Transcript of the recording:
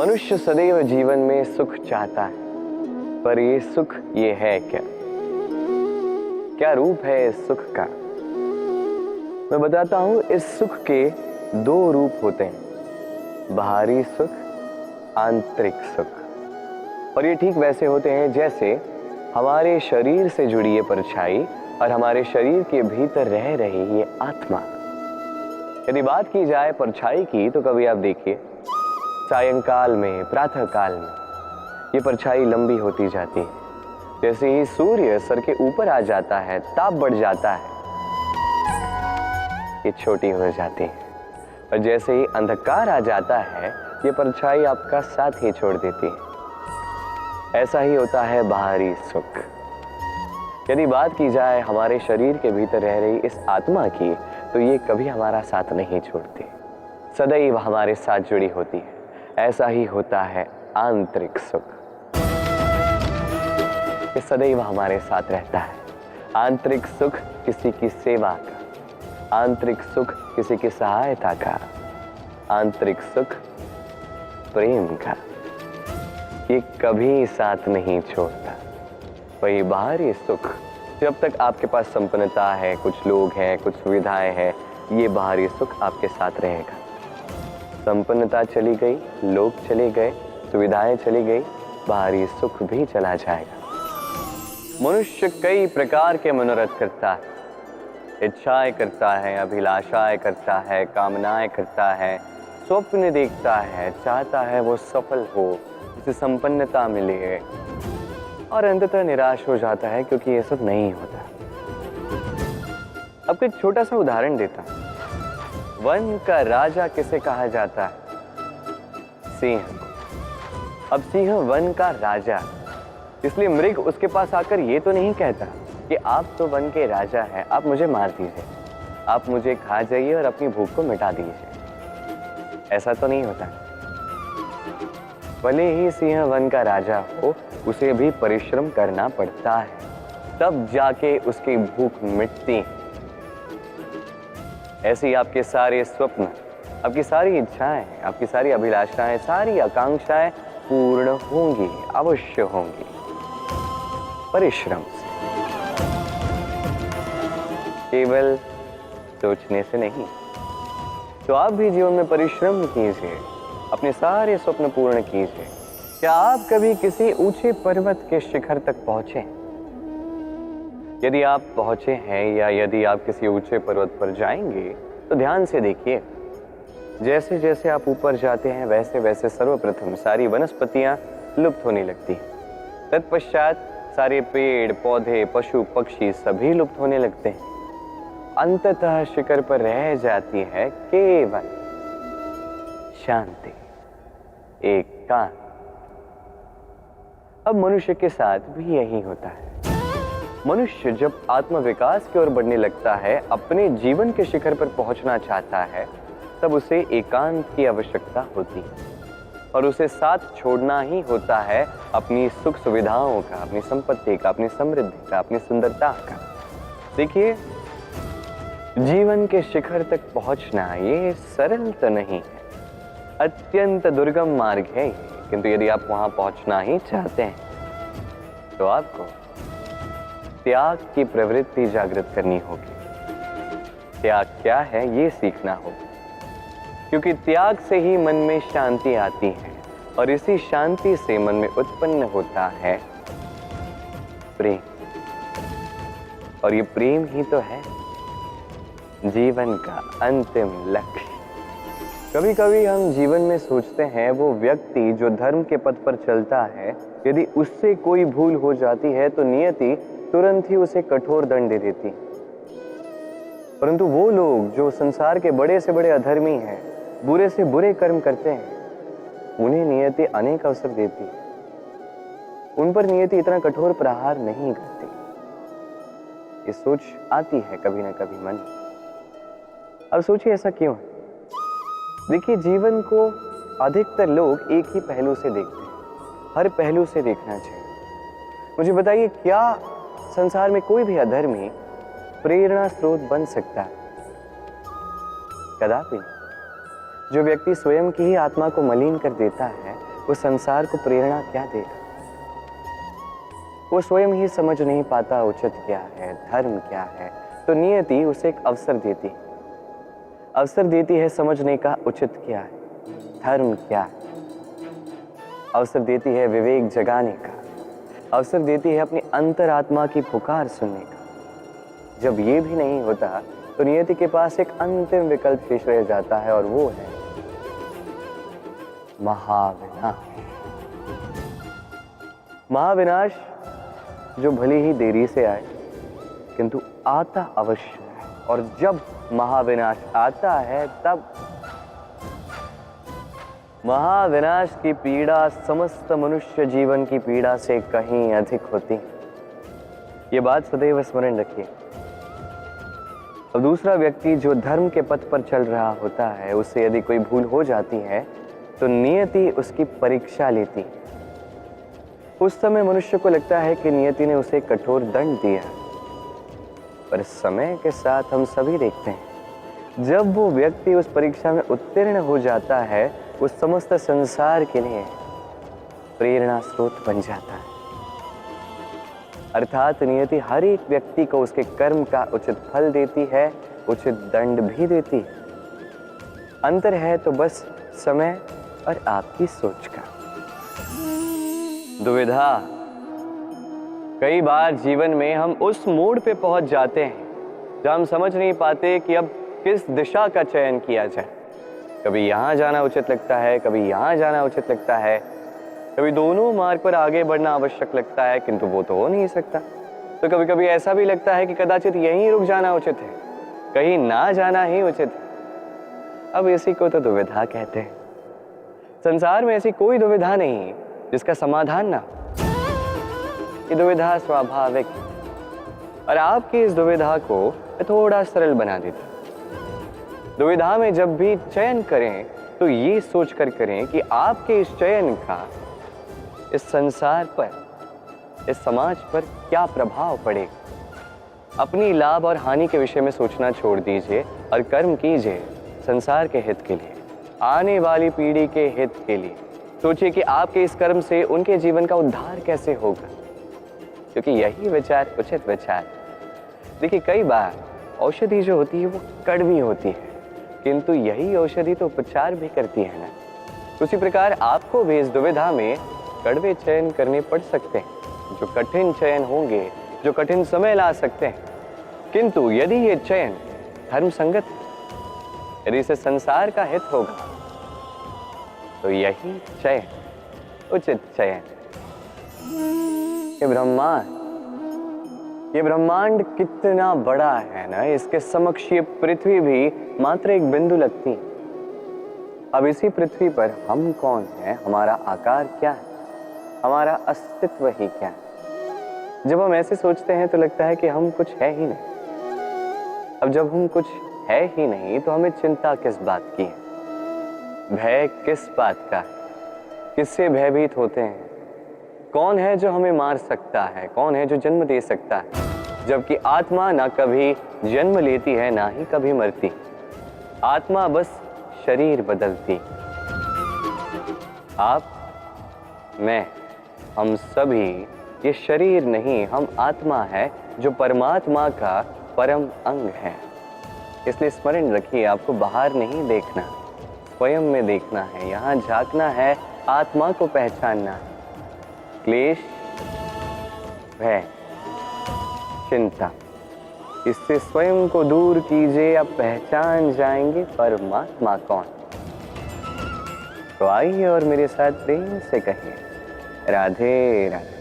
मनुष्य सदैव जीवन में सुख चाहता है, पर ये सुख ये है क्या? क्या रूप है इस सुख का? मैं बताता हूं। इस सुख के दो रूप होते हैं, बाहरी सुख, आंतरिक सुख। और ये ठीक वैसे होते हैं जैसे हमारे शरीर से जुड़ी ये परछाई और हमारे शरीर के भीतर रह रही ये आत्मा। यदि बात की जाए परछाई की, तो कभी आप देखिए सायंकाल में, प्रातः काल में ये परछाई लंबी होती जाती है। जैसे ही सूर्य सर के ऊपर आ जाता है, ताप बढ़ जाता है, ये छोटी हो जाती है। और जैसे ही अंधकार आ जाता है, ये परछाई आपका साथ ही छोड़ देती है। ऐसा ही होता है बाहरी सुख। यदि बात की जाए हमारे शरीर के भीतर रह रही इस आत्मा की, तो ये कभी हमारा साथ नहीं छोड़ती, सदैव हमारे साथ जुड़ी होती है। ऐसा ही होता है आंतरिक सुख, ये सदैव हमारे साथ रहता है। आंतरिक सुख किसी की सेवा का, आंतरिक सुख किसी की सहायता का, आंतरिक सुख प्रेम का, ये कभी साथ नहीं छोड़ता। वही बाहरी सुख, जब तक आपके पास संपन्नता है, कुछ लोग हैं, कुछ सुविधाएं हैं, ये बाहरी सुख आपके साथ रहेगा। संपन्नता चली गई, लोग चले गए, सुविधाएं चली गई, बाहरी सुख भी चला जाएगा। मनुष्य कई प्रकार के मनोरथ करता है, इच्छाएं करता है, अभिलाषाएं करता है, कामनाएं करता है, स्वप्न देखता है, चाहता है वो सफल हो, उसे संपन्नता मिले, और अंततः निराश हो जाता है क्योंकि ये सब नहीं होता। अब एक छोटा सा उदाहरण देता हूं। वन का राजा किसे कहा जाता है? सिंह को। अब सिंह वन का राजा, इसलिए मृग उसके पास आकर ये तो नहीं कहता कि आप तो वन के राजा हैं, आप मुझे मार दीजिए, आप मुझे खा जाइए और अपनी भूख को मिटा दीजिए। ऐसा तो नहीं होता। भले ही सिंह वन का राजा हो, उसे भी परिश्रम करना पड़ता है, तब जाके उसकी भूख मिटती है। ऐसे ही आपके सारे स्वप्न, आपकी सारी इच्छाएं, आपकी सारी अभिलाषाएं, सारी आकांक्षाएं पूर्ण होंगी, अवश्य होंगी, परिश्रम से, केवल सोचने से नहीं। तो आप भी जीवन में परिश्रम कीजिए, अपने सारे स्वप्न पूर्ण कीजिए। क्या आप कभी किसी ऊंचे पर्वत के शिखर तक पहुंचे? यदि आप पहुंचे हैं या यदि आप किसी ऊंचे पर्वत पर जाएंगे, तो ध्यान से देखिए, जैसे जैसे आप ऊपर जाते हैं, वैसे वैसे सर्वप्रथम सारी वनस्पतियां लुप्त होने लगती हैं। तत्पश्चात सारे पेड़ पौधे, पशु पक्षी सभी लुप्त होने लगते हैं। अंततः शिखर पर रह जाती है केवल शांति, एकांत। अब मनुष्य के साथ भी यही होता है। मनुष्य जब आत्मविकास की ओर बढ़ने लगता है, अपने जीवन के शिखर पर पहुंचना चाहता है, तब उसे एकांत की आवश्यकता होती है, और उसे साथ छोड़ना ही होता है अपनी सुख सुविधाओं का, अपनी संपत्ति का, अपनी समृद्धि का, अपनी सुंदरता का। देखिए, जीवन के शिखर तक पहुंचना ये सरल तो नहीं है, अत्यंत दुर्गम मार्ग है ये। किंतु यदि आप वहां पहुंचना ही चाहते हैं, तो आपको त्याग की प्रवृत्ति जागृत करनी होगी। त्याग क्या है ये सीखना होगा, क्योंकि त्याग से ही मन में शांति आती है, और इसी शांति से मन में उत्पन्न होता है प्रेम। और ये प्रेम ही तो है जीवन का अंतिम लक्ष्य। कभी कभी हम जीवन में सोचते हैं, वो व्यक्ति जो धर्म के पथ पर चलता है, यदि उससे कोई भूल हो जाती है तो नियति तुरंत ही उसे कठोर दंड दे देती। परंतु वो लोग जो संसार के बड़े से बड़े अधर्मी हैं, बुरे से बुरे कर्म करते हैं, उन्हें नियति अनेक अवसर देती है। उन पर नियति इतना कठोर प्रहार नहीं करती। ये सोच आती है कभी ना कभी मन में। अब सोचिए, ऐसा क्यों है? देखिए, जीवन को अधिकतर लोग एक ही पहलू से देखते हैं। हर पहलू से देखना चाहिए। मुझे बताइए, क्या संसार में कोई भी अधर्मी प्रेरणा स्रोत बन सकता है? कदापि नहीं। जो व्यक्ति स्वयं की ही आत्मा को मलिन कर देता है, वो संसार को प्रेरणा क्या देगा? वो स्वयं ही समझ नहीं पाता उचित क्या है, धर्म क्या है, तो नियति उसे एक अवसर देती है समझने का उचित क्या है, धर्म क्या है। अवसर देती है विवेक जगाने का, अवसर देती है अपनी अंतरात्मा की पुकार सुनने का। जब ये भी नहीं होता तो नियति के पास एक अंतिम विकल्प शेष रह जाता है, और वो है महाविनाश। महाविनाश जो भले ही देरी से आए किंतु आता अवश्य है, और जब महाविनाश आता है तब महाविनाश की पीड़ा समस्त मनुष्य जीवन की पीड़ा से कहीं अधिक होती। ये बात सदैव स्मरण रखिए। अब दूसरा व्यक्ति जो धर्म के पथ पर चल रहा होता है, उससे यदि कोई भूल हो जाती है तो नियति उसकी परीक्षा लेती। उस समय मनुष्य को लगता है कि नियति ने उसे कठोर दंड दिया, पर समय के साथ हम सभी देखते हैं जब वो व्यक्ति उस परीक्षा में उत्तीर्ण हो जाता है, उस समस्त संसार के लिए प्रेरणा स्रोत बन जाता है। अर्थात नियति हर एक व्यक्ति को उसके कर्म का उचित फल देती है, उचित दंड भी देती है। अंतर है तो बस समय और आपकी सोच का। दुविधा। कई बार जीवन में हम उस मोड़ पे पहुंच जाते हैं जहां हम समझ नहीं पाते कि अब किस दिशा का चयन किया जाए। कभी यहां जाना उचित लगता है, कभी यहां जाना उचित लगता है, कभी दोनों मार्ग पर आगे बढ़ना आवश्यक लगता है, किंतु वो तो हो नहीं सकता। तो कभी कभी ऐसा भी लगता है कि कदाचित यहीं रुक जाना उचित है, कहीं ना जाना ही उचित है। अब इसी को तो दुविधा कहते हैं। संसार में ऐसी कोई दुविधा नहीं जिसका समाधान ना हो। ये दुविधा स्वाभाविक है, और आपकी इस दुविधा को थोड़ा सरल बना देता। दुविधा में जब भी चयन करें तो ये सोचकर करें कि आपके इस चयन का इस संसार पर, इस समाज पर क्या प्रभाव पड़ेगा। अपनी लाभ और हानि के विषय में सोचना छोड़ दीजिए और कर्म कीजिए संसार के हित के लिए, आने वाली पीढ़ी के हित के लिए। सोचिए कि आपके इस कर्म से उनके जीवन का उद्धार कैसे होगा, क्योंकि यही विचार उचित विचार। देखिए, कई बार औषधि जो होती है वो कड़वी होती है, किंतु यही औषधि तो उपचार भी करती है ना। उसी प्रकार आपको भी इस दुविधा में कड़वे चयन करने पड़ सकते हैं, जो कठिन चयन होंगे, जो कठिन समय ला सकते हैं। किंतु यदि ये चयन धर्म संगत है, यदि इसे संसार का हित होगा, तो यही चयन उचित चयन। ये ब्रह्मांड कितना बड़ा है ना, इसके समक्ष ये पृथ्वी भी मात्र एक बिंदु लगती है। अब इसी पृथ्वी पर हम कौन है, हमारा आकार क्या है, हमारा अस्तित्व ही क्या है। जब हम ऐसे सोचते हैं तो लगता है कि हम कुछ है ही नहीं। अब जब हम कुछ है ही नहीं तो हमें चिंता किस बात की है, भय किस बात का है, किससे भयभीत होते हैं। कौन है जो हमें मार सकता है, कौन है जो जन्म दे सकता है, जबकि आत्मा ना कभी जन्म लेती है ना ही कभी मरती। आत्मा बस शरीर बदलती। आप, मैं, हम सभी ये शरीर नहीं, हम आत्मा है जो परमात्मा का परम अंग है। इसलिए स्मरण रखिए, आपको बाहर नहीं देखना, स्वयं में देखना है। यहाँ झांकना है, आत्मा को पहचानना है। क्लेश, भय, चिंता, इससे स्वयं को दूर कीजिए, आप पहचान जाएंगे परमात्मा कौन। तो आइए और मेरे साथ प्रेम से कहिए, राधे राधे।